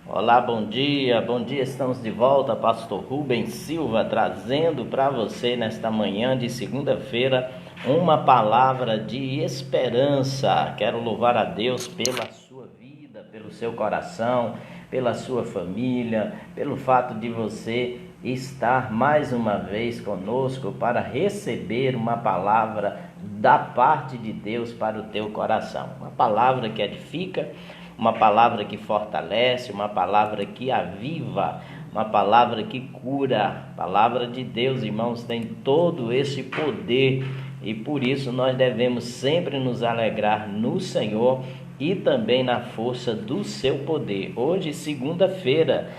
Olá, bom dia, estamos de volta, Pastor Rubens Silva, trazendo para você nesta manhã de segunda-feira uma palavra de esperança. Quero louvar a Deus pela sua vida, pelo seu coração, pela sua família, pelo fato de você estar mais uma vez conosco para receber uma palavra da parte de Deus para o teu coração, uma palavra que edifica, uma palavra que fortalece, uma palavra que aviva, uma palavra que cura. A palavra de Deus, irmãos, tem todo esse poder e por isso nós devemos sempre nos alegrar no Senhor e também na força do seu poder. Hoje, segunda-feira,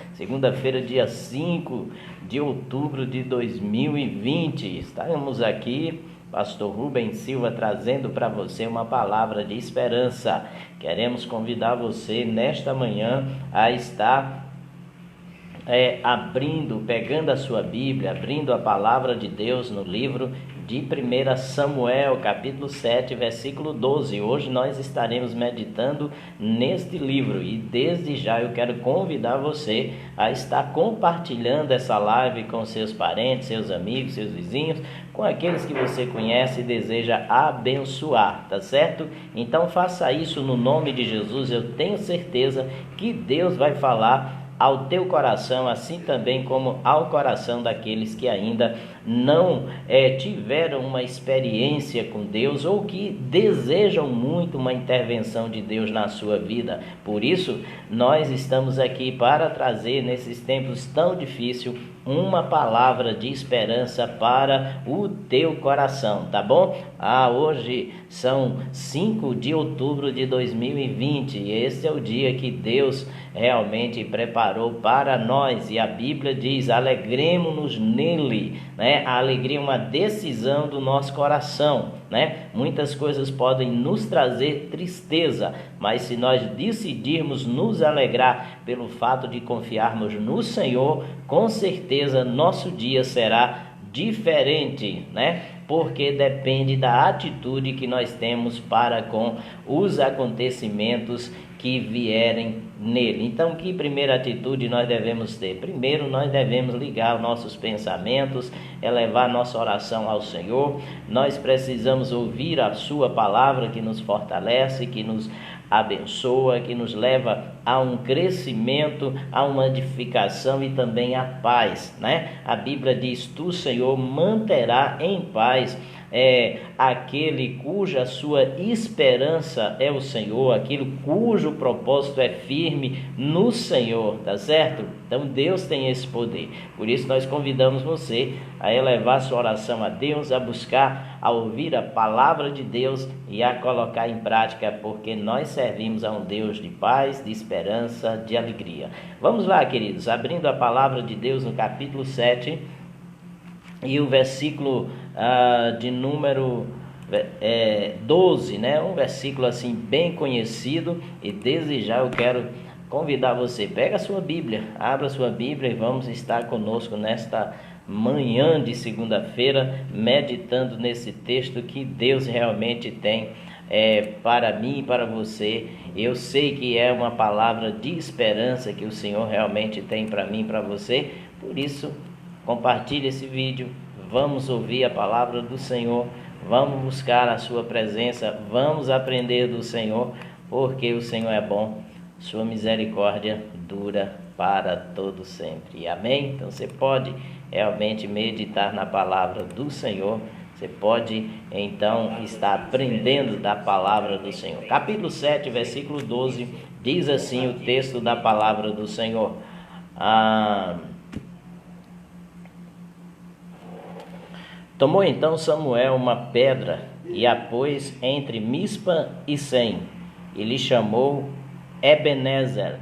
dia 5 de outubro de 2020, estamos aqui, Pastor Rubens Silva, trazendo para você uma palavra de esperança. Queremos convidar você nesta manhã a estar pegando a sua Bíblia, abrindo a palavra de Deus no livro de 1 Samuel, capítulo 7, versículo 12. Hoje nós estaremos meditando neste livro e desde já eu quero convidar você a estar compartilhando essa live com seus parentes, seus amigos, seus vizinhos, com aqueles que você conhece e deseja abençoar, tá certo? Então faça isso no nome de Jesus. Eu tenho certeza que Deus vai falar ao teu coração, assim também como ao coração daqueles que ainda não tiveram uma experiência com Deus ou que desejam muito uma intervenção de Deus na sua vida. Por isso, nós estamos aqui para trazer nesses tempos tão difíceis uma palavra de esperança para o teu coração, tá bom? Hoje são 5 de outubro de 2020 e esse é o dia que Deus realmente preparou para nós e a Bíblia diz: alegremos-nos nele, né? A alegria é uma decisão do nosso coração, né? Muitas coisas podem nos trazer tristeza, mas se nós decidirmos nos alegrar pelo fato de confiarmos no Senhor, com certeza nosso dia será diferente, né? Porque depende da atitude que nós temos para com os acontecimentos que vierem nele. Então, que primeira atitude nós devemos ter? Primeiro, nós devemos ligar os nossos pensamentos, elevar nossa oração ao Senhor. Nós precisamos ouvir a sua palavra que nos fortalece, que nos abençoa, que nos leva a um crescimento, a uma edificação e também a paz, né? A Bíblia diz: tu, Senhor, manterá em paz aquele cuja sua esperança é o Senhor, aquele cujo propósito é firme no Senhor, tá certo? Então Deus tem esse poder. Por isso nós convidamos você a elevar sua oração a Deus, a buscar, a ouvir a palavra de Deus e a colocar em prática, porque nós servimos a um Deus de paz, de esperança, de alegria. Vamos lá, queridos, abrindo a palavra de Deus no capítulo 7 e o versículo de número 12, né? Um versículo assim bem conhecido, e desde já eu quero convidar você, pega a sua Bíblia, abra a sua Bíblia e vamos estar conosco nesta manhã de segunda-feira, meditando nesse texto que Deus realmente tem para mim e para você. Eu sei que é uma palavra de esperança que o Senhor realmente tem para mim e para você, por isso compartilhe esse vídeo, vamos ouvir a palavra do Senhor, vamos buscar a sua presença, vamos aprender do Senhor, porque o Senhor é bom, sua misericórdia dura para todo sempre. Amém? Então você pode realmente meditar na palavra do Senhor, você pode então estar aprendendo da palavra do Senhor. Capítulo 7, versículo 12, diz assim o texto da palavra do Senhor: tomou então Samuel uma pedra e a pôs entre Mispa e Sem, e lhe chamou Ebenezer,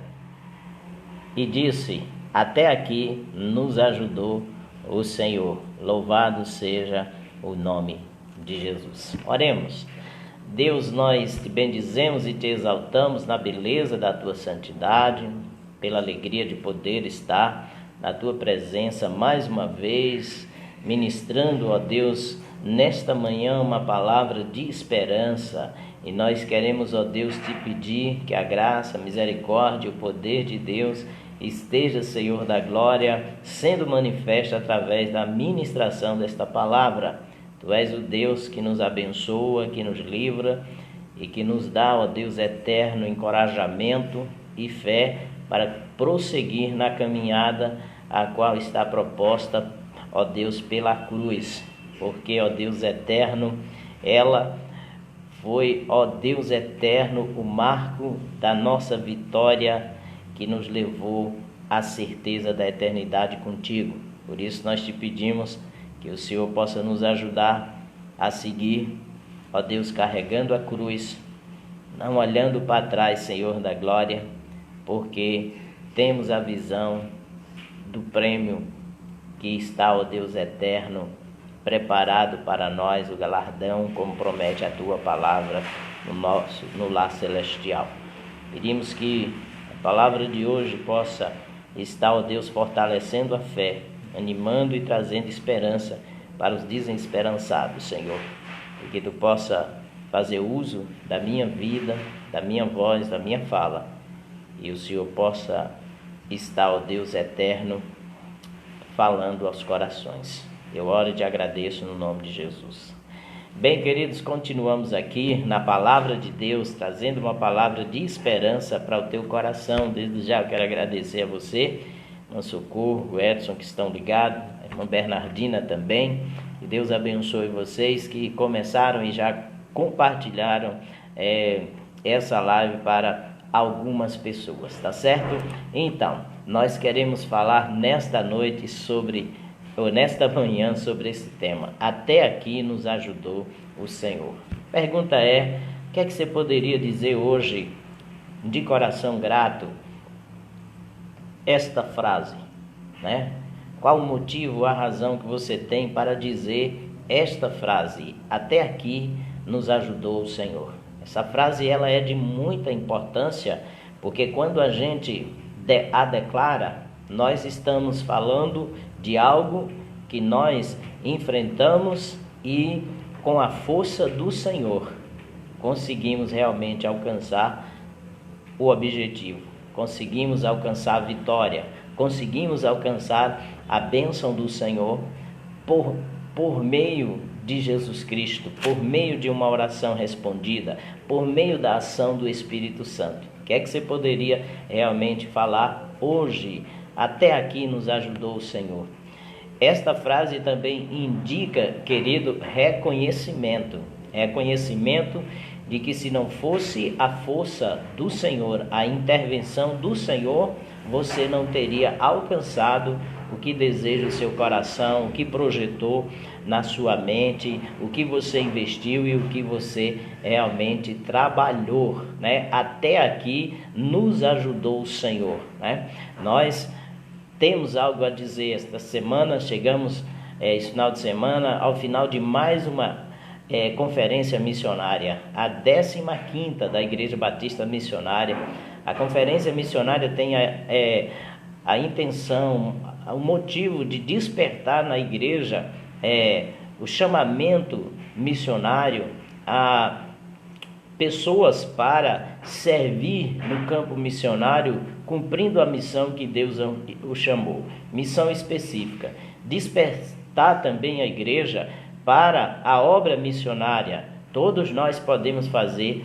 e disse: até aqui nos ajudou o Senhor, louvado seja o nome de Jesus. Oremos. Deus, nós te bendizemos e te exaltamos na beleza da tua santidade, pela alegria de poder estar na tua presença mais uma vez, ministrando, ó Deus, nesta manhã uma palavra de esperança. E nós queremos, ó Deus, te pedir que a graça, a misericórdia, o poder de Deus esteja, Senhor da glória, sendo manifesta através da ministração desta palavra. Tu és o Deus que nos abençoa, que nos livra e que nos dá, ó Deus eterno, encorajamento e fé para prosseguir na caminhada a qual está proposta, ó Deus, pela cruz. Porque, ó Deus eterno, ela foi, ó Deus eterno, o marco da nossa vitória que nos levou à certeza da eternidade contigo. Por isso nós te pedimos que o Senhor possa nos ajudar a seguir, ó Deus, carregando a cruz, não olhando para trás, Senhor da glória, porque temos a visão do prêmio que está, ó Deus eterno, preparado para nós, o galardão, como promete a tua palavra no lar celestial. Pedimos que a palavra de hoje possa estar, ó Deus, fortalecendo a fé, animando e trazendo esperança para os desesperançados, Senhor. E que tu possa fazer uso da minha vida, da minha voz, da minha fala, e o Senhor possa estar, ó Deus eterno, falando aos corações. Eu oro e te agradeço no nome de Jesus. Bem, queridos, continuamos aqui na palavra de Deus, trazendo uma palavra de esperança para o teu coração. Desde já eu quero agradecer a você, irmão Socorro, o Edson, que estão ligados, a irmã Bernardina também. Que Deus abençoe vocês que começaram e já compartilharam essa live para algumas pessoas, tá certo? Então, nós queremos falar nesta noite nesta manhã sobre esse tema. Até aqui nos ajudou o Senhor. Pergunta é, o que é que você poderia dizer hoje de coração grato? Esta frase, né? Qual o motivo, a razão que você tem para dizer esta frase? Até aqui nos ajudou o Senhor. Essa frase ela é de muita importância, porque quando a gente a declara, nós estamos falando de algo que nós enfrentamos e com a força do Senhor conseguimos realmente alcançar o objetivo, conseguimos alcançar a vitória, conseguimos alcançar a bênção do Senhor por meio de Jesus Cristo, por meio de uma oração respondida, por meio da ação do Espírito Santo. O que é que você poderia realmente falar hoje? Até aqui nos ajudou o Senhor. Esta frase também indica, querido, reconhecimento de que se não fosse a força do Senhor, a intervenção do Senhor, você não teria alcançado o que deseja o seu coração, o que projetou na sua mente, o que você investiu e o que você realmente trabalhou, né? Até aqui nos ajudou o Senhor, né? Nós temos algo a dizer esta semana, chegamos esse final de semana ao final de mais uma conferência missionária, a 15ª da Igreja Batista Missionária. A conferência missionária tem a intenção, o motivo de despertar na igreja o chamamento missionário a pessoas para servir no campo missionário, cumprindo a missão que Deus o chamou, missão específica. Despertar também a igreja para a obra missionária. Todos nós podemos fazer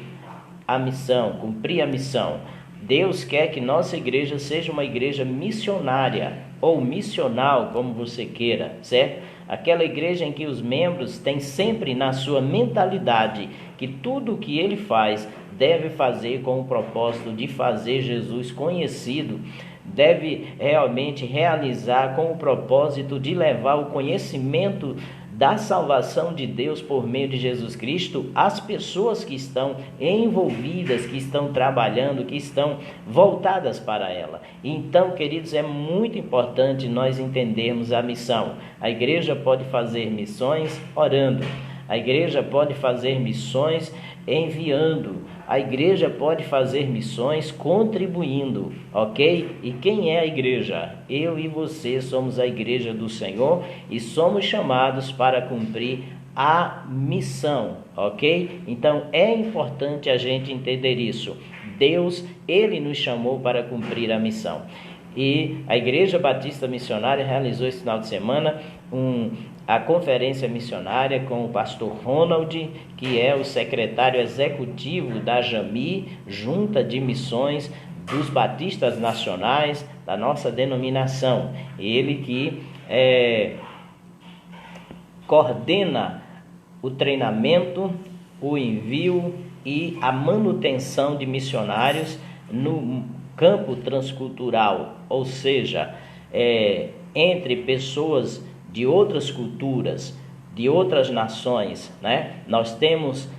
a missão, cumprir a missão. Deus quer que nossa igreja seja uma igreja missionária ou missional, como você queira, certo? Aquela igreja em que os membros têm sempre na sua mentalidade que tudo o que ele faz deve fazer com o propósito de fazer Jesus conhecido, deve realmente realizar com o propósito de levar o conhecimento da salvação de Deus por meio de Jesus Cristo às pessoas que estão envolvidas, que estão trabalhando, que estão voltadas para ela. Então, queridos, é muito importante nós entendermos a missão. A igreja pode fazer missões orando, a igreja pode fazer missões enviando, a igreja pode fazer missões contribuindo, ok? E quem é a igreja? Eu e você somos a igreja do Senhor e somos chamados para cumprir a missão, ok? Então é importante a gente entender isso. Deus, Ele nos chamou para cumprir a missão. E a Igreja Batista Missionária realizou esse final de semana a conferência missionária com o pastor Ronald, que é o secretário executivo da JAMI, Junta de Missões dos Batistas Nacionais, da nossa denominação. Ele que coordena o treinamento, o envio e a manutenção de missionários no campo transcultural, ou seja, entre pessoas de outras culturas, de outras nações, né? Nós temos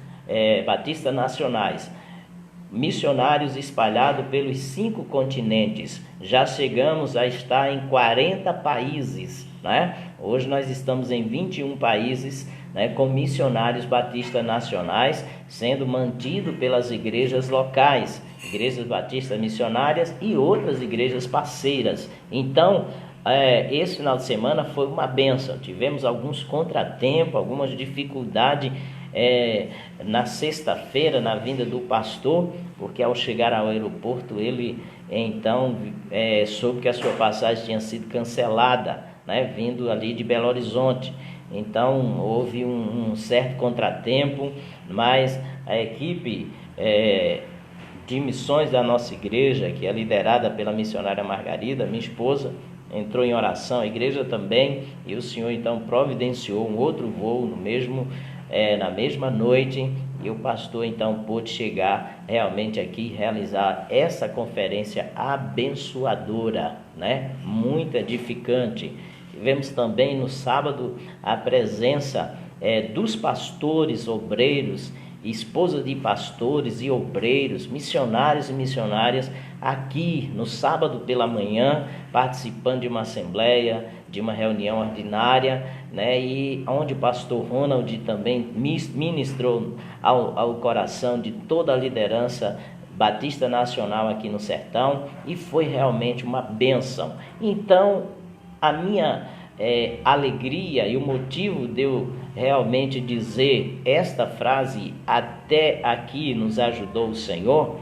batistas nacionais, missionários espalhados pelos 5 continentes. Já chegamos a estar em 40 países, né? Hoje nós estamos em 21 países, né, com missionários batistas nacionais sendo mantido pelas igrejas locais, igrejas batistas missionárias e outras igrejas parceiras. Então, esse final de semana foi uma bênção. Tivemos alguns contratempos, algumas dificuldades na sexta-feira, na vinda do pastor, porque ao chegar ao aeroporto, ele então soube que a sua passagem tinha sido cancelada, né, vindo ali de Belo Horizonte. Então houve um certo contratempo, mas a equipe de missões da nossa igreja, que é liderada pela missionária Margarida, minha esposa, entrou em oração, a igreja também, e o Senhor então providenciou um outro voo na mesma noite, e o pastor então pôde chegar realmente aqui e realizar essa conferência abençoadora, né? Muito edificante. Tivemos também no sábado a presença dos pastores, obreiros, esposas de pastores e obreiros, missionários e missionárias, aqui no sábado pela manhã, participando de uma assembleia, de uma reunião ordinária, né? E onde o pastor Ronald também ministrou ao coração de toda a liderança batista nacional aqui no sertão, e foi realmente uma bênção. Então, a minha alegria e o motivo de eu realmente dizer esta frase, até aqui nos ajudou o Senhor,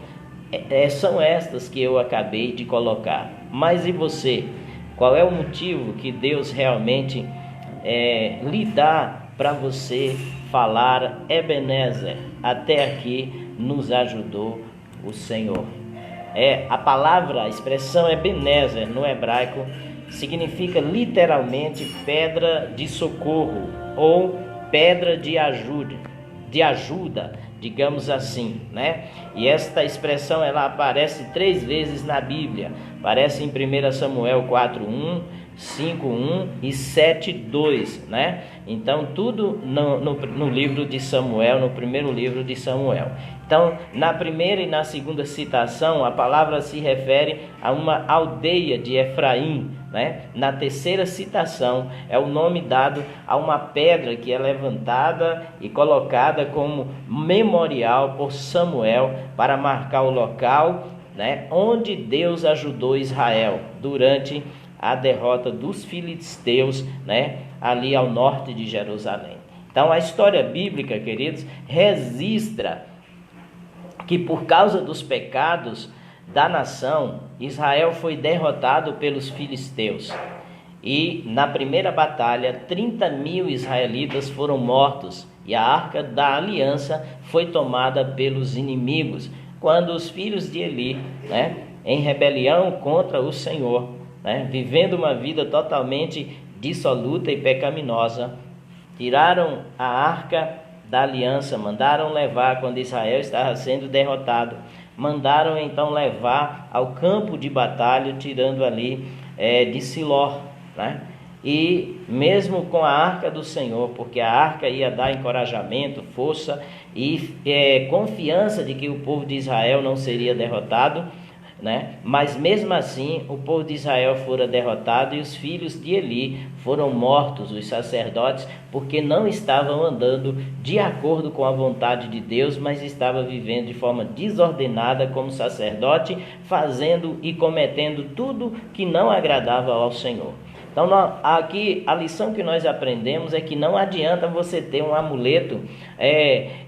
são estas que eu acabei de colocar. Mas e você? Qual é o motivo que Deus realmente lhe dá para você falar Ebenezer? Até aqui nos ajudou o Senhor. A palavra, a expressão Ebenezer no hebraico significa literalmente pedra de socorro ou pedra de ajuda, digamos assim, né? E esta expressão ela aparece 3 vezes na Bíblia. Aparece em 1 Samuel 4:1, 5:1 e 7:2, né? Então tudo no livro de Samuel, no primeiro livro de Samuel. Então, na primeira e na segunda citação, a palavra se refere a uma aldeia de Efraim, né? Na terceira citação, é o nome dado a uma pedra que é levantada e colocada como memorial por Samuel para marcar o local, né, onde Deus ajudou Israel durante a derrota dos filisteus, né, ali ao norte de Jerusalém. Então, a história bíblica, queridos, registra que por causa dos pecados da nação, Israel foi derrotado pelos filisteus. E na primeira batalha, 30.000 israelitas foram mortos e a arca da aliança foi tomada pelos inimigos, quando os filhos de Eli, né, em rebelião contra o Senhor, né, vivendo uma vida totalmente dissoluta e pecaminosa, tiraram a arca da aliança, mandaram levar quando Israel estava sendo derrotado, mandaram então levar ao campo de batalha, tirando ali de Siló, né? E mesmo com a arca do Senhor, porque a arca ia dar encorajamento, força e confiança de que o povo de Israel não seria derrotado, né? Mas mesmo assim o povo de Israel fora derrotado e os filhos de Eli foram mortos, os sacerdotes, porque não estavam andando de acordo com a vontade de Deus, mas estavam vivendo de forma desordenada como sacerdote, fazendo e cometendo tudo que não agradava ao Senhor. Então, aqui a lição que nós aprendemos é que não adianta você ter um amuleto,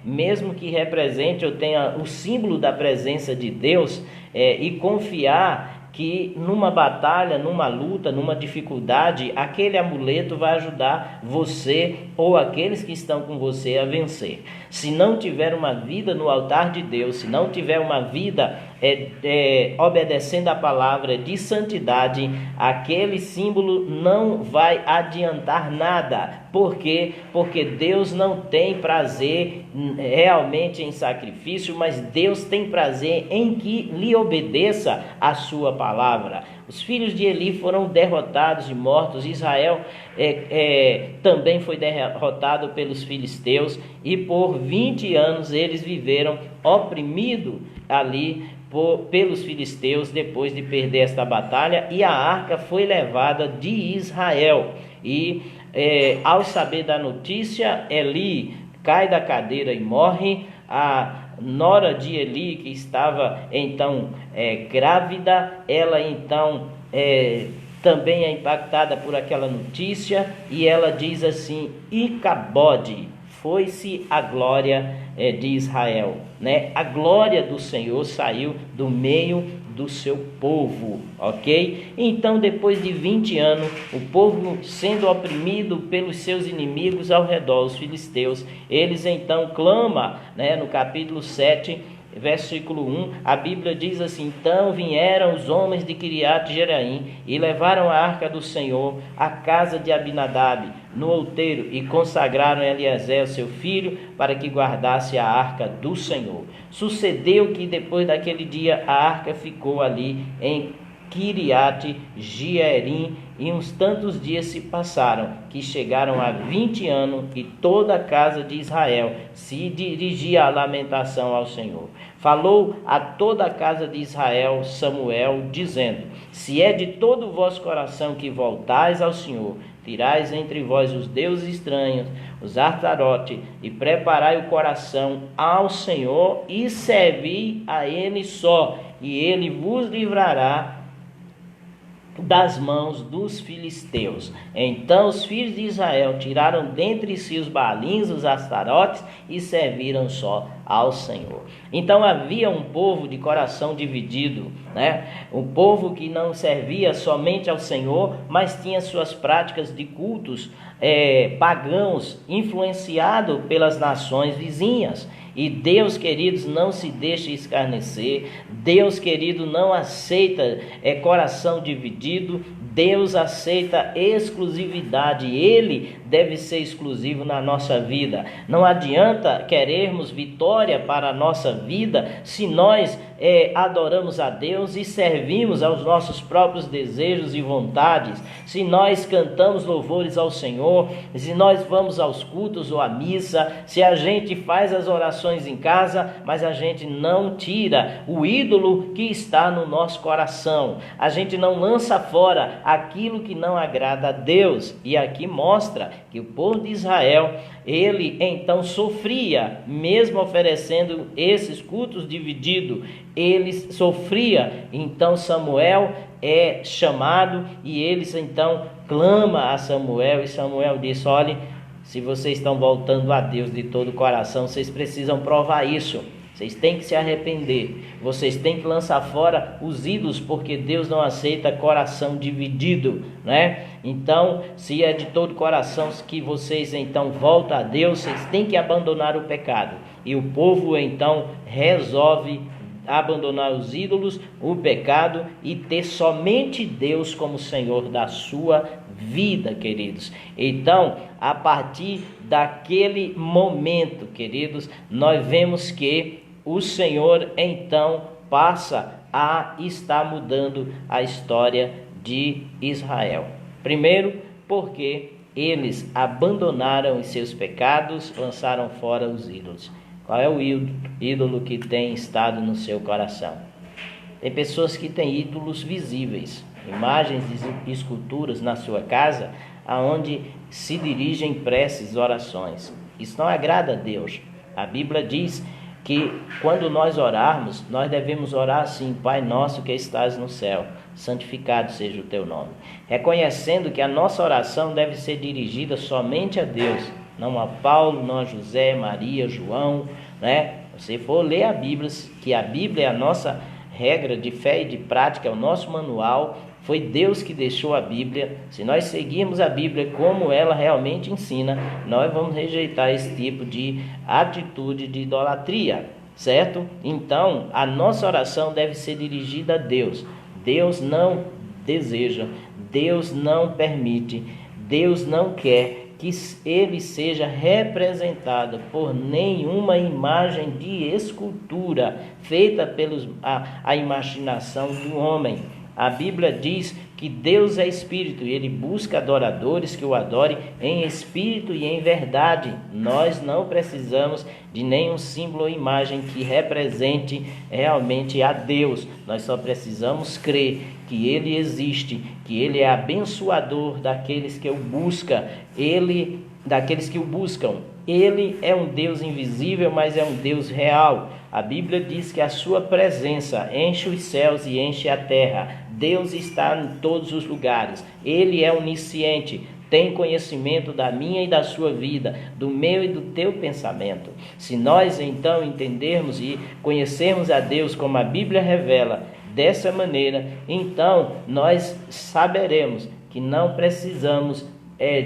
mesmo que represente ou tenha o símbolo da presença de Deus, e confiar que numa batalha, numa luta, numa dificuldade, aquele amuleto vai ajudar você ou aqueles que estão com você a vencer. Se não tiver uma vida no altar de Deus, se não tiver uma vida obedecendo a palavra de santidade, aquele símbolo não vai adiantar nada. Por quê? Porque Deus não tem prazer realmente em sacrifício, mas Deus tem prazer em que lhe obedeça a sua palavra. Os filhos de Eli foram derrotados e mortos. Israel também foi derrotado pelos filisteus, e por 20 anos eles viveram oprimidos ali pelos filisteus, depois de perder esta batalha, e a arca foi levada de Israel. E ao saber da notícia, Eli cai da cadeira e morre. A nora de Eli, que estava então grávida, ela então também é impactada por aquela notícia, e ela diz assim: Icabode, foi-se a glória de Israel, né? A glória do Senhor saiu do meio do seu povo, ok? Então, depois de 20 anos, o povo sendo oprimido pelos seus inimigos ao redor, os filisteus, eles então clamam, né? No capítulo 7, versículo 1, a Bíblia diz assim: então vieram os homens de Kiriat Jearim e levaram a arca do Senhor à casa de Abinadab no outeiro, e consagraram Eliezer, seu filho, para que guardasse a arca do Senhor. Sucedeu que depois daquele dia a arca ficou ali em Kiriat Jearim, e uns tantos dias se passaram, que chegaram a 20 anos, e toda a casa de Israel se dirigia à lamentação ao Senhor. Falou a toda a casa de Israel Samuel, dizendo: se é de todo o vosso coração que voltais ao Senhor, tirais entre vós os deuses estranhos, os Astarote, e preparai o coração ao Senhor, e servi a Ele só, e Ele vos livrará das mãos dos filisteus. Então os filhos de Israel tiraram dentre si os baalins, os astarotes, e serviram só ao Senhor. Então havia um povo de coração dividido, né? Um povo que não servia somente ao Senhor, mas tinha suas práticas de cultos pagãos, influenciado pelas nações vizinhas. E Deus, queridos, não se deixa escarnecer. Deus, querido, não aceita coração dividido. Deus aceita exclusividade. Ele deve ser exclusivo na nossa vida. Não adianta querermos vitória para a nossa vida se nós adoramos a Deus e servimos aos nossos próprios desejos e vontades. Se nós cantamos louvores ao Senhor, se nós vamos aos cultos ou à missa, se a gente faz as orações em casa, mas a gente não tira o ídolo que está no nosso coração, a gente não lança fora aquilo que não agrada a Deus. E aqui mostra que o povo de Israel, ele então sofria, mesmo oferecendo esses cultos divididos, ele sofria. Então Samuel é chamado, e eles então clama a Samuel, e Samuel disse: olhe, se vocês estão voltando a Deus de todo o coração, vocês precisam provar isso. Vocês têm que se arrepender, vocês têm que lançar fora os ídolos, porque Deus não aceita coração dividido, né? Então, se é de todo coração que vocês então voltam a Deus, vocês têm que abandonar o pecado. E o povo então resolve abandonar os ídolos, o pecado, e ter somente Deus como Senhor da sua vida, queridos. Então, a partir daquele momento, queridos, nós vemos que o Senhor então passa a estar mudando a história de Israel. Primeiro, porque eles abandonaram os seus pecados, lançaram fora os ídolos. Qual é o ídolo que tem estado no seu coração? Tem pessoas que têm ídolos visíveis, imagens e esculturas na sua casa, aonde se dirigem preces, orações. Isso não agrada a Deus. A Bíblia diz que quando nós orarmos, nós devemos orar assim: Pai nosso que estás no céu, santificado seja o teu nome. Reconhecendo que a nossa oração deve ser dirigida somente a Deus, não a Paulo, não a José, Maria, João, né? Se for ler a Bíblia, que a Bíblia é a nossa regra de fé e de prática, é o nosso manual, foi Deus que deixou a Bíblia. Se nós seguirmos a Bíblia como ela realmente ensina, nós vamos rejeitar esse tipo de atitude de idolatria, certo? Então, a nossa oração deve ser dirigida a Deus. Deus não deseja, Deus não permite, Deus não quer que ele seja representado por nenhuma imagem de escultura feita a imaginação do homem. A Bíblia diz que Deus é espírito e ele busca adoradores que o adorem em espírito e em verdade. Nós não precisamos de nenhum símbolo ou imagem que represente realmente a Deus. Nós só precisamos crer que ele existe, que ele é abençoador daqueles que o buscam. Ele é um Deus invisível, mas é um Deus real. A Bíblia diz que a sua presença enche os céus e enche a terra. Deus está em todos os lugares. Ele é onisciente, tem conhecimento da minha e da sua vida, do meu e do teu pensamento. Se nós então entendermos e conhecermos a Deus como a Bíblia revela, dessa maneira, então nós saberemos que não precisamos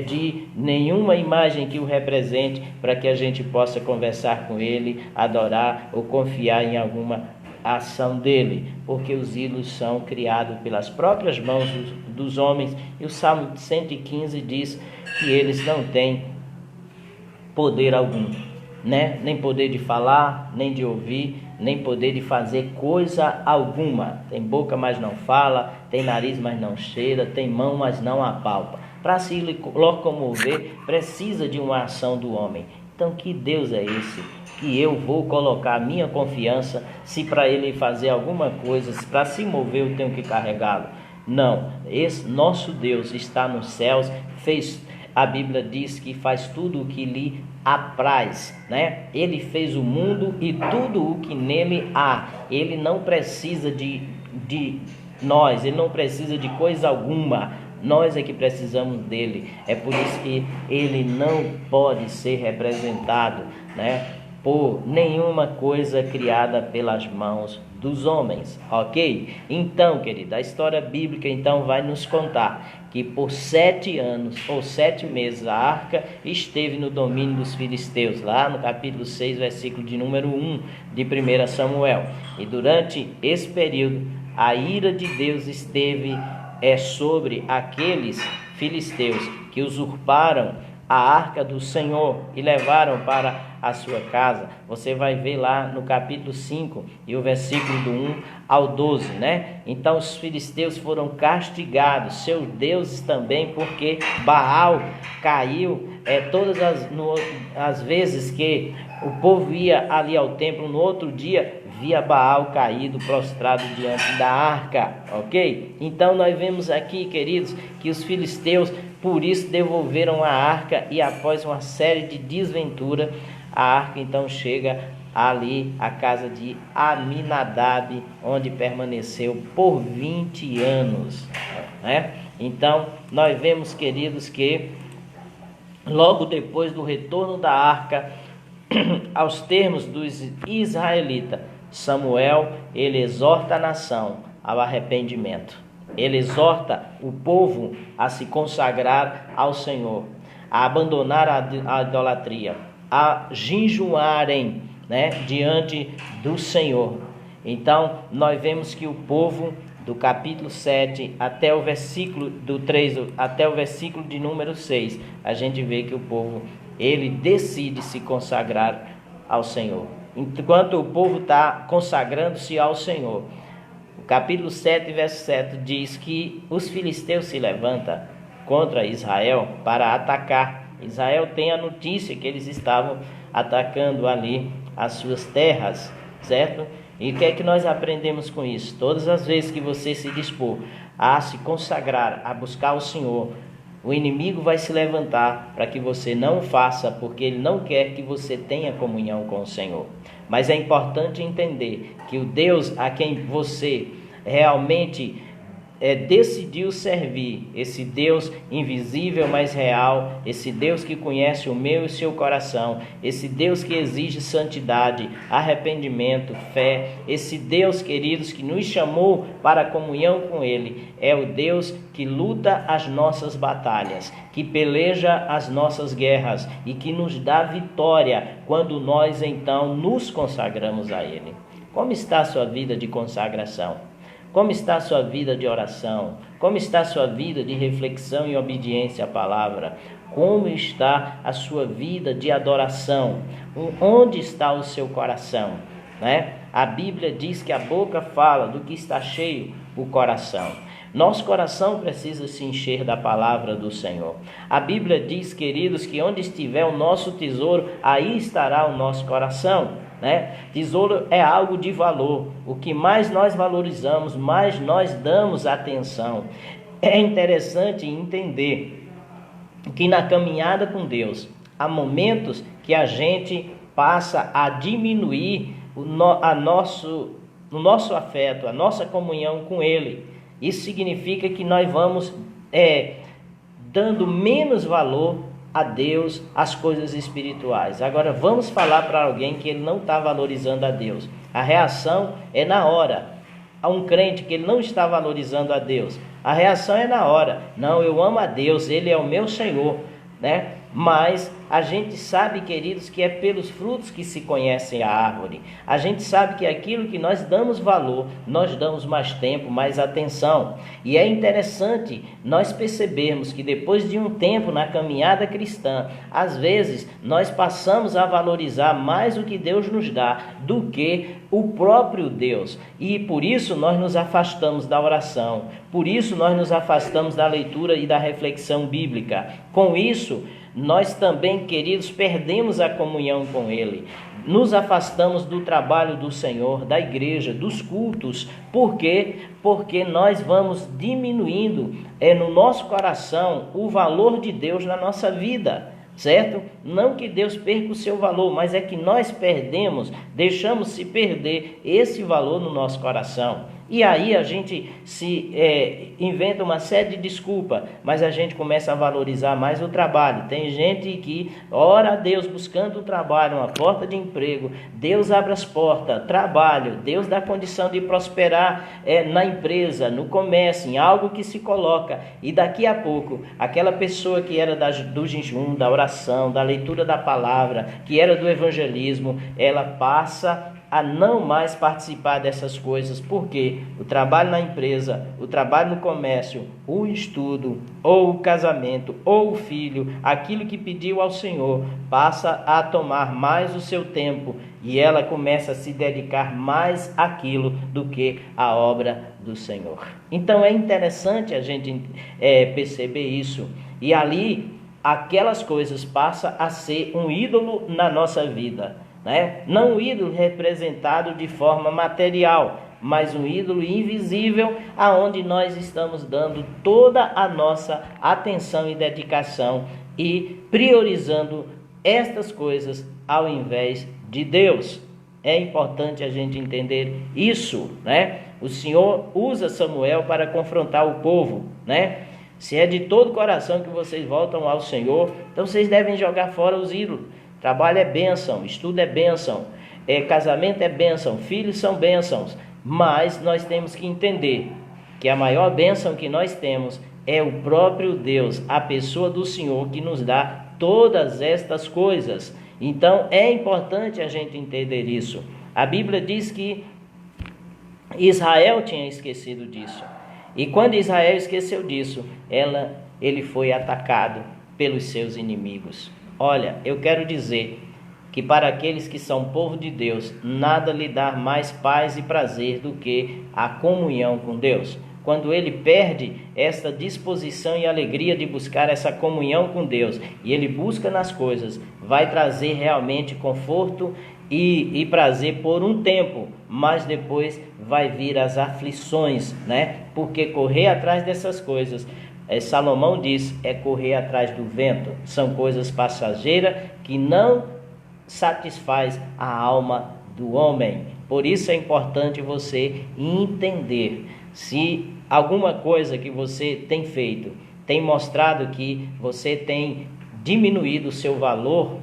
de nenhuma imagem que o represente para que a gente possa conversar com ele, adorar ou confiar em alguma ação dele, porque os ídolos são criados pelas próprias mãos dos homens, e o Salmo 115 diz que eles não têm poder algum, né? Nem poder de falar, nem de ouvir, nem poder de fazer coisa alguma. Tem boca, mas não fala, tem nariz, mas não cheira, tem mão, mas não apalpa. Para se locomover, precisa de uma ação do homem. Então, que Deus é esse que eu vou colocar a minha confiança, se para ele fazer alguma coisa, se para se mover eu tenho que carregá-lo? Não, esse nosso Deus está nos céus, a Bíblia diz que faz tudo o que lhe apraz, né? Ele fez o mundo e tudo o que nele há. Ele não precisa de nós, ele não precisa de coisa alguma. Nós é que precisamos dele. É por isso que ele não pode ser representado, né, por nenhuma coisa criada pelas mãos dos homens, ok? Então, querida, a história bíblica então vai nos contar que por 7 anos ou 7 meses a arca esteve no domínio dos filisteus, lá no capítulo 6, versículo de número 1 de 1 Samuel. E durante esse período, a ira de Deus esteve sobre aqueles filisteus que usurparam a arca do Senhor e levaram para a sua casa. Você vai ver lá no capítulo 5 e o versículo do 1 ao 12, né? Então os filisteus foram castigados, seus deuses também, porque Baal caiu todas as vezes que o povo ia ali ao templo, no outro dia via Baal caído, prostrado diante da arca, ok? Então nós vemos aqui, queridos, que os filisteus por isso devolveram a arca, e após uma série de desventura, a arca então chega ali à casa de Aminadab, onde permaneceu por 20 anos, né? Então nós vemos, queridos, que logo depois do retorno da arca, aos termos dos israelitas, Samuel, ele exorta a nação ao arrependimento. Ele exorta o povo a se consagrar ao Senhor, a abandonar a idolatria, a jejuarem, né, diante do Senhor. Então, nós vemos que o povo, do capítulo 7 até o versículo do 3 até o versículo de número 6, a gente vê que o povo, ele decide se consagrar ao Senhor. Enquanto o povo está consagrando-se ao Senhor, o capítulo 7, verso 7 diz que os filisteus se levantam contra Israel para atacar. Israel tem a notícia que eles estavam atacando ali as suas terras, certo? E o que é que nós aprendemos com isso? Todas as vezes que você se dispor a se consagrar, a buscar o Senhor, O inimigo vai se levantar para que você não faça, porque ele não quer que você tenha comunhão com o Senhor. Mas é importante entender que o Deus a quem você realmente decidiu servir, esse Deus invisível, mas real, esse Deus que conhece o meu e o seu coração, esse Deus que exige santidade, arrependimento, fé, esse Deus, queridos, que nos chamou para a comunhão com Ele, é o Deus que luta as nossas batalhas, que peleja as nossas guerras e que nos dá vitória quando nós então nos consagramos a Ele. Como está a sua vida de consagração? Como está a sua vida de oração? Como está a sua vida de reflexão e obediência à palavra? Como está a sua vida de adoração? Onde está o seu coração? A Bíblia diz que a boca fala do que está cheio o coração. Nosso coração precisa se encher da palavra do Senhor. A Bíblia diz, queridos, que onde estiver o nosso tesouro, aí estará o nosso coração. Tesouro é algo de valor. O que mais nós valorizamos, mais nós damos atenção. É interessante entender que na caminhada com Deus, há momentos que a gente passa a diminuir o nosso afeto, a nossa comunhão com Ele. Isso significa que nós vamos dando menos valor a Deus, as coisas espirituais. Agora vamos falar para alguém que ele não está valorizando a Deus. A reação é na hora. A um crente que ele não está valorizando a Deus, a reação é na hora. Não, eu amo a Deus, Ele é o meu Senhor, Mas a gente sabe, queridos, que é pelos frutos que se conhecem a árvore. A gente sabe que aquilo que nós damos valor, nós damos mais tempo, mais atenção. E é interessante nós percebermos que depois de um tempo na caminhada cristã, às vezes nós passamos a valorizar mais o que Deus nos dá do que o próprio Deus. E por isso nós nos afastamos da oração. Por isso nós nos afastamos da leitura e da reflexão bíblica. Com isso, nós também, queridos, perdemos a comunhão com Ele. Nos afastamos do trabalho do Senhor, da igreja, dos cultos. Por quê? Porque nós vamos diminuindo no nosso coração o valor de Deus na nossa vida, certo? Não que Deus perca o seu valor, mas é que nós perdemos, deixamos se perder esse valor no nosso coração. E aí a gente inventa uma série de desculpas, mas a gente começa a valorizar mais o trabalho. Tem gente que ora a Deus buscando um trabalho, uma porta de emprego. Deus abre as portas, trabalho. Deus dá condição de prosperar na empresa, no comércio, em algo que se coloca. E daqui a pouco, aquela pessoa que era do jejum, da oração, da leitura da palavra, que era do evangelismo, ela passa a não mais participar dessas coisas, porque o trabalho na empresa, o trabalho no comércio, o estudo, ou o casamento, ou o filho, aquilo que pediu ao Senhor, passa a tomar mais o seu tempo, e ela começa a se dedicar mais àquilo do que à obra do Senhor. Então é interessante a gente perceber isso, e ali aquelas coisas passam a ser um ídolo na nossa vida. Não um ídolo representado de forma material, mas um ídolo invisível, aonde nós estamos dando toda a nossa atenção e dedicação e priorizando estas coisas ao invés de Deus. É importante a gente entender isso, O Senhor usa Samuel para confrontar o povo, Se é de todo o coração que vocês voltam ao Senhor, então vocês devem jogar fora os ídolos. Trabalho é bênção, estudo é bênção, casamento é bênção, filhos são bênçãos. Mas nós temos que entender que a maior bênção que nós temos é o próprio Deus, a pessoa do Senhor que nos dá todas estas coisas. Então é importante a gente entender isso. A Bíblia diz que Israel tinha esquecido disso. E quando Israel esqueceu disso, ele foi atacado pelos seus inimigos. Olha, eu quero dizer que para aqueles que são povo de Deus, nada lhe dá mais paz e prazer do que a comunhão com Deus. Quando ele perde esta disposição e alegria de buscar essa comunhão com Deus, e ele busca nas coisas, vai trazer realmente conforto e prazer por um tempo, mas depois vai vir as aflições, Porque correr atrás dessas coisas Salomão diz, é correr atrás do vento. São coisas passageiras que não satisfaz a alma do homem. Por isso é importante você entender se alguma coisa que você tem feito tem mostrado que você tem diminuído o seu valor,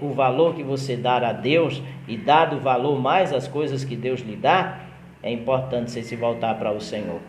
o valor que você dá a Deus e dado valor mais às coisas que Deus lhe dá, é importante você se voltar para o Senhor,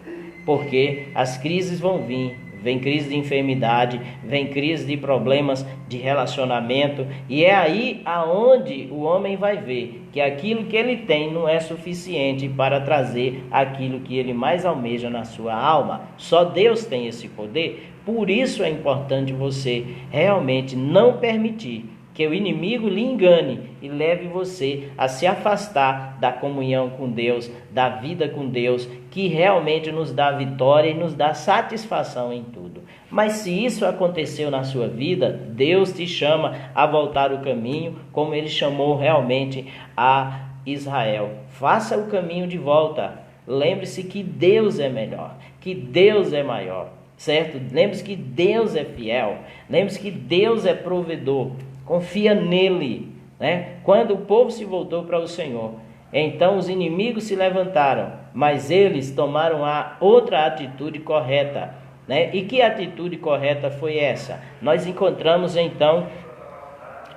porque as crises vão vir. Vem crise de enfermidade, vem crise de problemas de relacionamento, e é aí aonde o homem vai ver que aquilo que ele tem não é suficiente para trazer aquilo que ele mais almeja na sua alma. Só Deus tem esse poder. Por isso é importante você realmente não permitir que o inimigo lhe engane e leve você a se afastar da comunhão com Deus, da vida com Deus, que realmente nos dá vitória e nos dá satisfação em tudo. Mas se isso aconteceu na sua vida, Deus te chama a voltar o caminho, como Ele chamou realmente a Israel. Faça o caminho de volta. Lembre-se que Deus é melhor, que Deus é maior, certo? Lembre-se que Deus é fiel, lembre-se que Deus é provedor. Confia nele, né? Quando o povo se voltou para o Senhor, então os inimigos se levantaram, mas eles tomaram a outra atitude correta, né? E que atitude correta foi essa? Nós encontramos então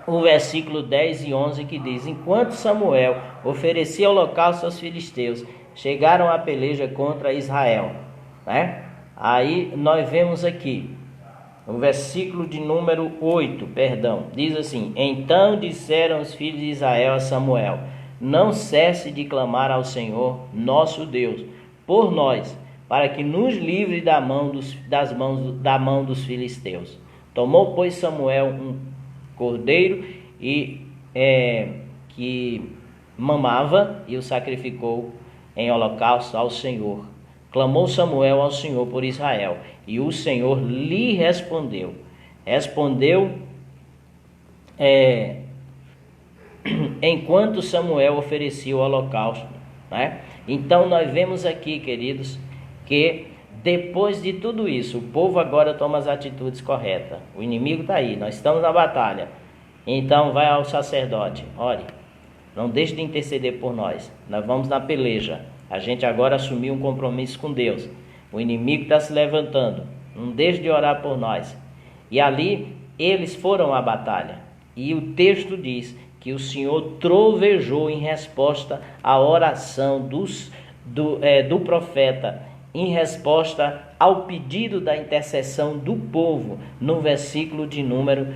o versículo 10 e 11 que diz: enquanto Samuel oferecia holocausto aos filisteus, chegaram à peleja contra Israel, né? Aí nós vemos aqui o versículo de número 8, diz assim: então disseram os filhos de Israel a Samuel: não cesse de clamar ao Senhor, nosso Deus, por nós, para que nos livre da mão dos filisteus. Tomou, pois, Samuel um cordeiro que mamava e o sacrificou em holocausto ao Senhor. Clamou Samuel ao Senhor por Israel, e o Senhor lhe respondeu. Enquanto Samuel oferecia o holocausto, né? Então nós vemos aqui, queridos, que depois de tudo isso, o povo agora toma as atitudes corretas. O inimigo está aí, nós estamos na batalha. Então vai ao sacerdote: ore, não deixe de interceder por nós, nós vamos na peleja. A gente agora assumiu um compromisso com Deus. O inimigo está se levantando, não deixe de orar por nós. E ali eles foram à batalha. E o texto diz que o Senhor trovejou em resposta à oração do profeta, em resposta ao pedido da intercessão do povo, no versículo de número,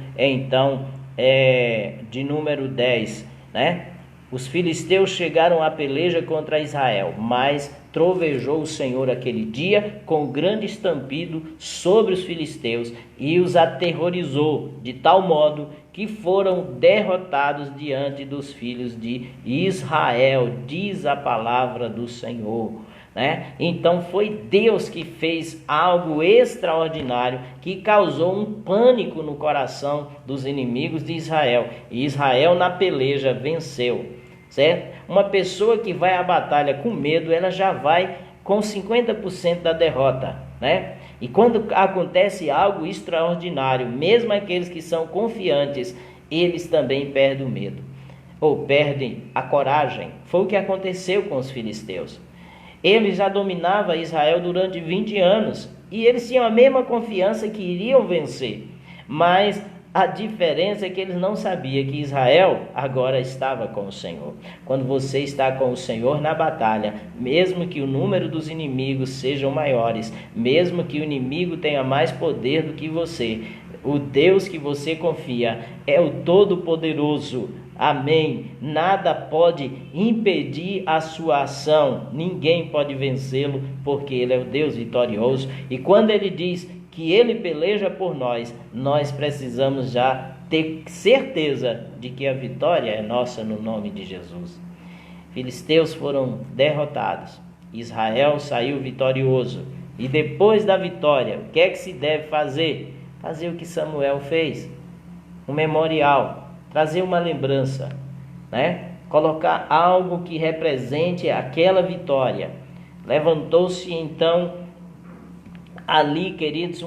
de número 10, né? Os filisteus chegaram à peleja contra Israel, mas trovejou o Senhor aquele dia com grande estampido sobre os filisteus e os aterrorizou, de tal modo que foram derrotados diante dos filhos de Israel, diz a palavra do Senhor, né? Então foi Deus que fez algo extraordinário, que causou um pânico no coração dos inimigos de Israel, e Israel na peleja venceu. Certo? Uma pessoa que vai à batalha com medo, ela já vai com 50% da derrota, né? E quando acontece algo extraordinário, mesmo aqueles que são confiantes, eles também perdem o medo, ou perdem a coragem. Foi o que aconteceu com os filisteus. Eles já dominavam Israel durante 20 anos, e eles tinham a mesma confiança que iriam vencer, mas a diferença é que eles não sabiam que Israel agora estava com o Senhor. Quando você está com o Senhor na batalha, mesmo que o número dos inimigos sejam maiores, mesmo que o inimigo tenha mais poder do que você, o Deus que você confia é o Todo-Poderoso. Amém. Nada pode impedir a sua ação, ninguém pode vencê-lo, porque Ele é o Deus vitorioso. E quando Ele diz que Ele peleja por nós, nós precisamos já ter certeza de que a vitória é nossa no nome de Jesus. Filisteus foram derrotados, Israel saiu vitorioso, e depois da vitória, o que é que se deve fazer? Fazer o que Samuel fez, um memorial, trazer uma lembrança, né? Colocar algo que represente aquela vitória. Levantou-se então ali, queridos,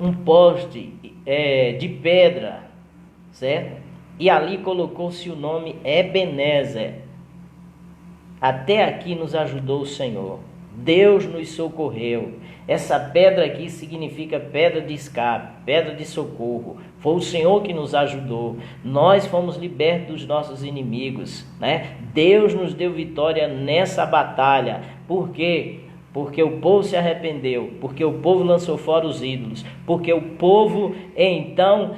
um poste de pedra, certo? E ali colocou-se o nome Ebenezer. Até aqui nos ajudou o Senhor. Deus nos socorreu. Essa pedra aqui significa pedra de escape, pedra de socorro. Foi o Senhor que nos ajudou. Nós fomos libertos dos nossos inimigos, né? Deus nos deu vitória nessa batalha. Por quê? Porque o povo se arrependeu, porque o povo lançou fora os ídolos, porque o povo então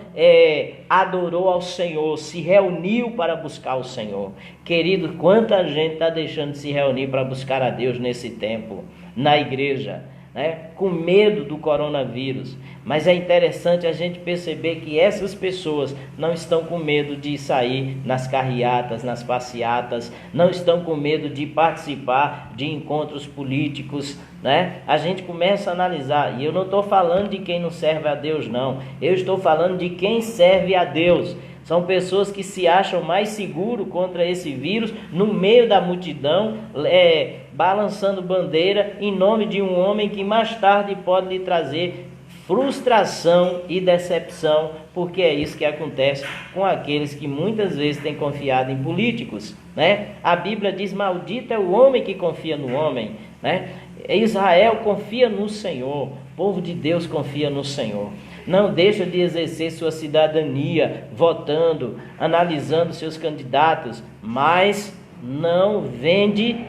adorou ao Senhor, se reuniu para buscar o Senhor. Querido, quanta gente está deixando de se reunir para buscar a Deus nesse tempo, na igreja, né? Com medo do coronavírus. Mas é interessante a gente perceber que essas pessoas não estão com medo de sair nas carreatas, nas passeatas, não estão com medo de participar de encontros políticos, né? A gente começa a analisar, e eu não estou falando de quem não serve a Deus, não. Eu estou falando de quem serve a Deus. São pessoas que se acham mais seguros contra esse vírus, no meio da multidão, balançando bandeira em nome de um homem que mais tarde pode lhe trazer frustração e decepção, porque é isso que acontece com aqueles que muitas vezes têm confiado em políticos, né? A Bíblia diz: maldito é o homem que confia no homem, né? Israel confia no Senhor, o povo de Deus confia no Senhor. Não deixa de exercer sua cidadania, votando, analisando seus candidatos, mas não vende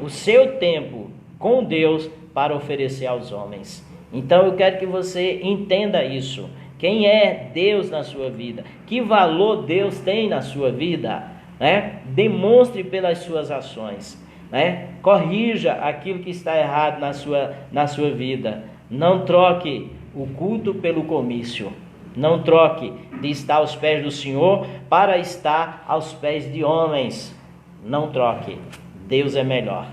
o seu tempo com Deus para oferecer aos homens. Então eu quero que você entenda isso. Quem é Deus na sua vida? Que valor Deus tem na sua vida, né? Demonstre pelas suas ações, né? Corrija aquilo que está errado na sua vida. Não troque o culto pelo comício. Não troque de estar aos pés do Senhor para estar aos pés de homens. Não troque. Deus é melhor.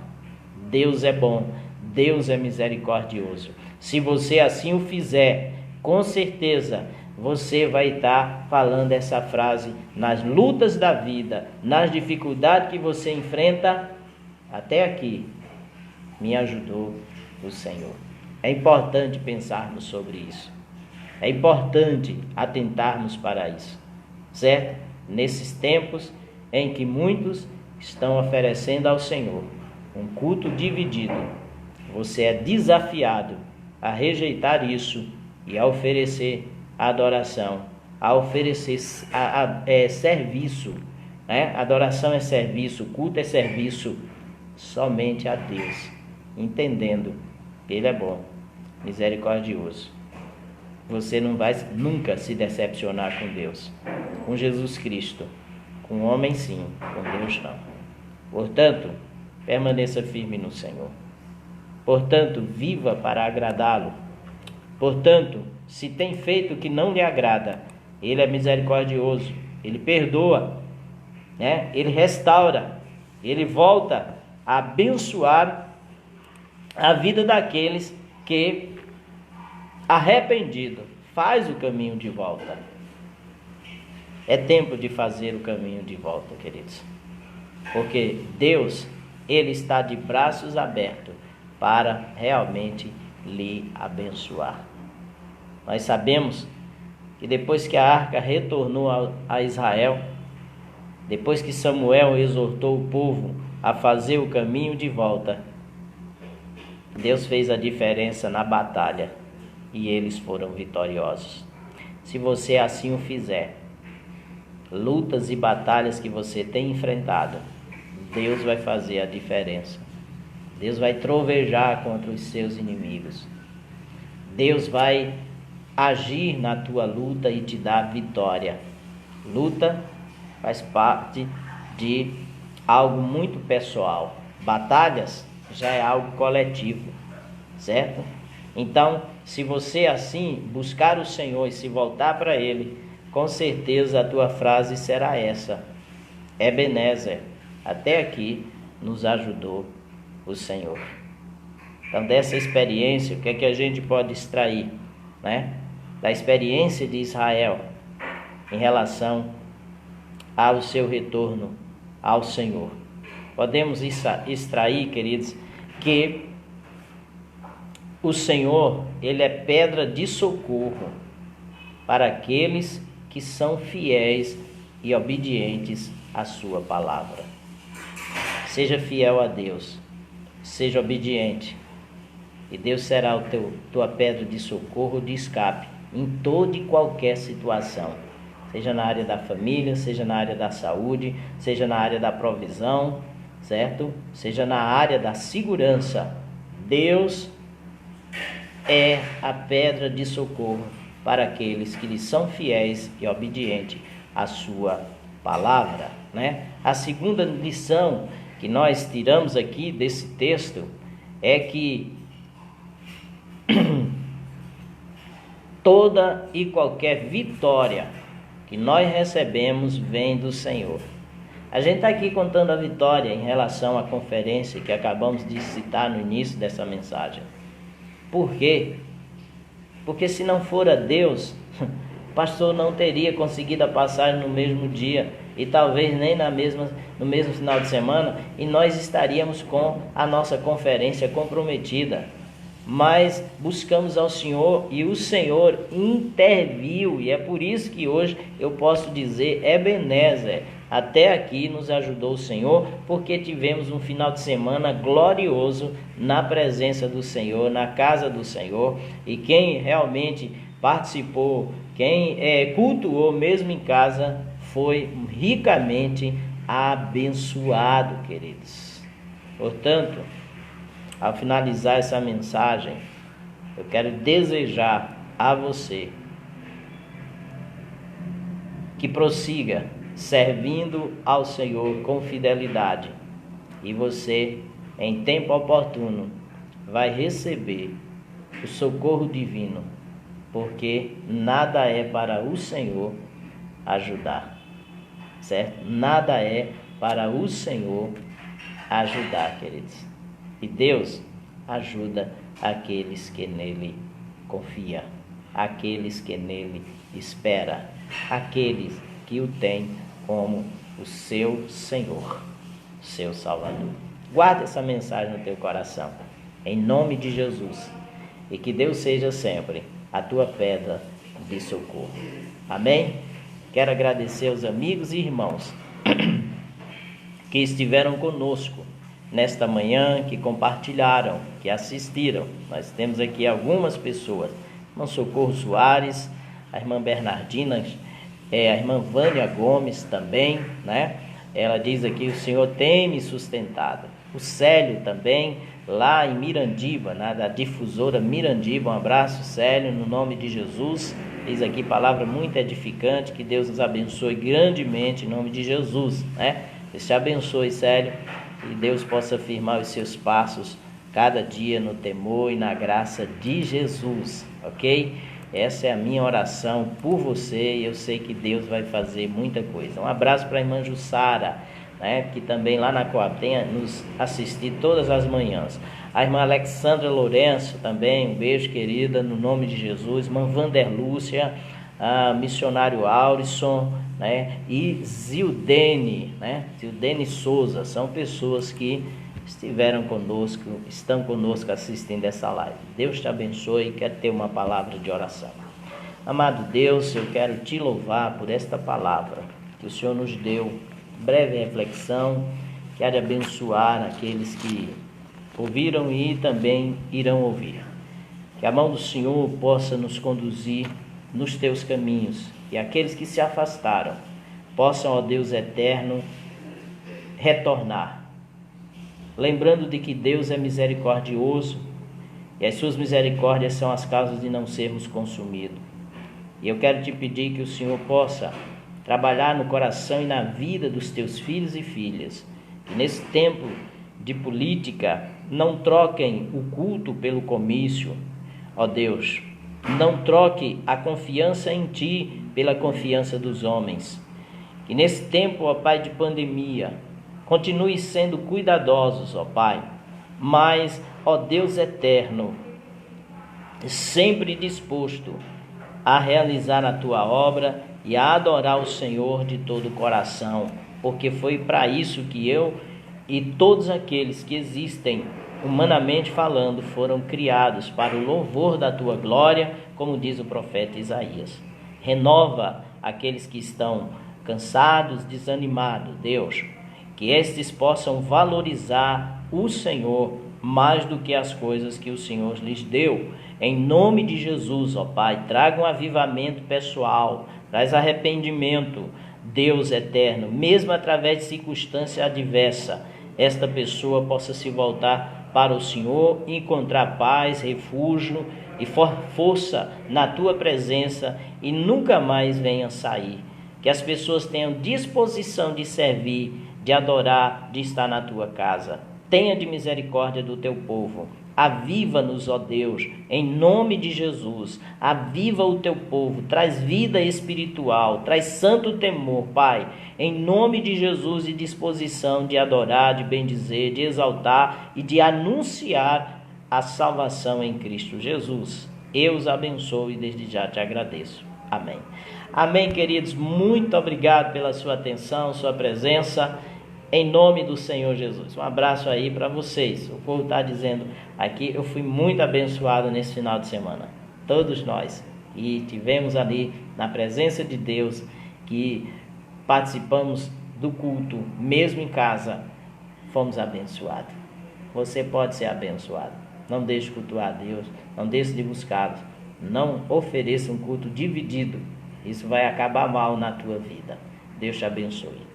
Deus é bom. Deus é misericordioso. Se você assim o fizer, com certeza você vai estar falando essa frase nas lutas da vida, nas dificuldades que você enfrenta. Até aqui me ajudou o Senhor. É importante pensarmos sobre isso. É importante atentarmos para isso, certo? Nesses tempos em que muitos estão oferecendo ao Senhor um culto dividido, você é desafiado a rejeitar isso e a oferecer adoração, a oferecer serviço, né? Adoração é serviço, culto é serviço somente a Deus, entendendo que Ele é bom, misericordioso. Você não vai nunca se decepcionar com Deus, com Jesus Cristo, com o homem sim, com Deus não. Portanto, permaneça firme no Senhor. Portanto, viva para agradá-lo. Portanto, se tem feito o que não lhe agrada, Ele é misericordioso, Ele perdoa, né? Ele restaura, Ele volta a abençoar a vida daqueles que, arrependido, faz o caminho de volta. É tempo de fazer o caminho de volta, queridos. Porque Deus, Ele está de braços abertos para realmente lhe abençoar. Nós sabemos que depois que a arca retornou a Israel, depois que Samuel exortou o povo a fazer o caminho de volta, Deus fez a diferença na batalha e eles foram vitoriosos. Se você assim o fizer, lutas e batalhas que você tem enfrentado, Deus vai fazer a diferença. Deus vai trovejar contra os seus inimigos. Deus vai agir na tua luta e te dar vitória. Luta faz parte de algo muito pessoal. Batalhas já é algo coletivo, certo? Então, se você assim buscar o Senhor e se voltar para Ele, com certeza a tua frase será essa: Ebenezer, até aqui nos ajudou o Senhor. Então, dessa experiência, o que é que a gente pode extrair, né? Da experiência de Israel em relação ao seu retorno ao Senhor. Podemos extrair, queridos, que o Senhor, Ele é pedra de socorro para aqueles que são fiéis e obedientes à sua palavra. Seja fiel a Deus, seja obediente, e Deus será tua pedra de socorro, de escape, em toda e qualquer situação, seja na área da família, seja na área da saúde, seja na área da provisão, certo? Seja na área da segurança. Deus é a pedra de socorro para aqueles que lhe são fiéis e obedientes à sua palavra, né? A segunda lição que nós tiramos aqui desse texto é que toda e qualquer vitória que nós recebemos vem do Senhor. A gente está aqui contando a vitória em relação à conferência que acabamos de citar no início dessa mensagem. Por quê? Porque se não fora Deus, o pastor não teria conseguido a passagem no mesmo dia e talvez nem no mesmo final de semana, e nós estaríamos com a nossa conferência comprometida. Mas buscamos ao Senhor e o Senhor interviu, e é por isso que hoje eu posso dizer Ebenezer, até aqui nos ajudou o Senhor, porque tivemos um final de semana glorioso na presença do Senhor, na casa do Senhor, e quem realmente participou, quem cultuou mesmo em casa, foi ricamente abençoado, queridos. Portanto, ao finalizar essa mensagem, eu quero desejar a você que prossiga servindo ao Senhor com fidelidade, e você, em tempo oportuno, vai receber o socorro divino, porque nada é para o Senhor ajudar, certo? Nada é para o Senhor ajudar, queridos. E Deus ajuda aqueles que nele confiam, aqueles que nele esperam, aqueles que o têm como o seu Senhor, seu Salvador. Guarda essa mensagem no teu coração, em nome de Jesus, e que Deus seja sempre a tua pedra de socorro. Amém? Quero agradecer aos amigos e irmãos que estiveram conosco nesta manhã, que compartilharam, que assistiram. Nós temos aqui algumas pessoas: irmão Socorro Soares, a irmã Bernardina, a irmã Vânia Gomes também, né? Ela diz aqui: o Senhor tem me sustentado. O Célio também, lá em Mirandiba, da difusora Mirandiba. Um abraço, Célio, no nome de Jesus. Diz aqui palavra muito edificante, que Deus nos abençoe grandemente em nome de Jesus, né? Deus te abençoe, Célio, e Deus possa firmar os seus passos cada dia no temor e na graça de Jesus, ok? Essa é a minha oração por você, e eu sei que Deus vai fazer muita coisa. Um abraço para a irmã Jussara, né, que também lá na Coab tem nos assistido todas as manhãs. A irmã Alexandra Lourenço também, um beijo, querida, no nome de Jesus. Irmã Vanderlúcia, a missionário Aurison, né, e Zildene, né, Zildene Souza, são pessoas que estiveram conosco, estão conosco assistindo essa live. Deus te abençoe. Quero ter uma palavra de oração. Amado Deus, eu quero te louvar por esta palavra que o Senhor nos deu. Breve reflexão, quero abençoar aqueles que ouviram e também irão ouvir. Que a mão do Senhor possa nos conduzir nos teus caminhos, e aqueles que se afastaram possam, ó Deus eterno, retornar, lembrando de que Deus é misericordioso e as suas misericórdias são as causas de não sermos consumidos. E eu quero te pedir que o Senhor possa trabalhar no coração e na vida dos teus filhos e filhas, que nesse tempo de política não troquem o culto pelo comício, ó Deus. Não troque a confiança em Ti pela confiança dos homens. Que nesse tempo, ó Pai, de pandemia, continue sendo cuidadosos, ó Pai, mas, ó Deus eterno, sempre disposto a realizar a Tua obra e a adorar o Senhor de todo o coração, porque foi para isso que eu e todos aqueles que existem humanamente falando, foram criados para o louvor da tua glória, como diz o profeta Isaías. Renova aqueles que estão cansados, desanimados, Deus, que estes possam valorizar o Senhor mais do que as coisas que o Senhor lhes deu. Em nome de Jesus, ó Pai, traga um avivamento pessoal, traz arrependimento, Deus eterno, mesmo através de circunstância adversa, esta pessoa possa se voltar para o Senhor, encontrar paz, refúgio e força na tua presença e nunca mais venha sair. Que as pessoas tenham disposição de servir, de adorar, de estar na tua casa. Tenha de misericórdia do teu povo. Aviva-nos, ó Deus, em nome de Jesus. Aviva o teu povo, traz vida espiritual, traz santo temor, Pai, em nome de Jesus, e disposição de adorar, de bendizer, de exaltar e de anunciar a salvação em Cristo Jesus. Eu os abençoo e desde já te agradeço. Amém. Amém, queridos. Muito obrigado pela sua atenção, sua presença. Em nome do Senhor Jesus. Um abraço aí para vocês. O povo está dizendo aqui, eu fui muito abençoado nesse final de semana. Todos nós. E tivemos ali na presença de Deus, que participamos do culto, mesmo em casa, fomos abençoados. Você pode ser abençoado. Não deixe de cultuar a Deus. Não deixe de buscá-lo. Não ofereça um culto dividido. Isso vai acabar mal na tua vida. Deus te abençoe.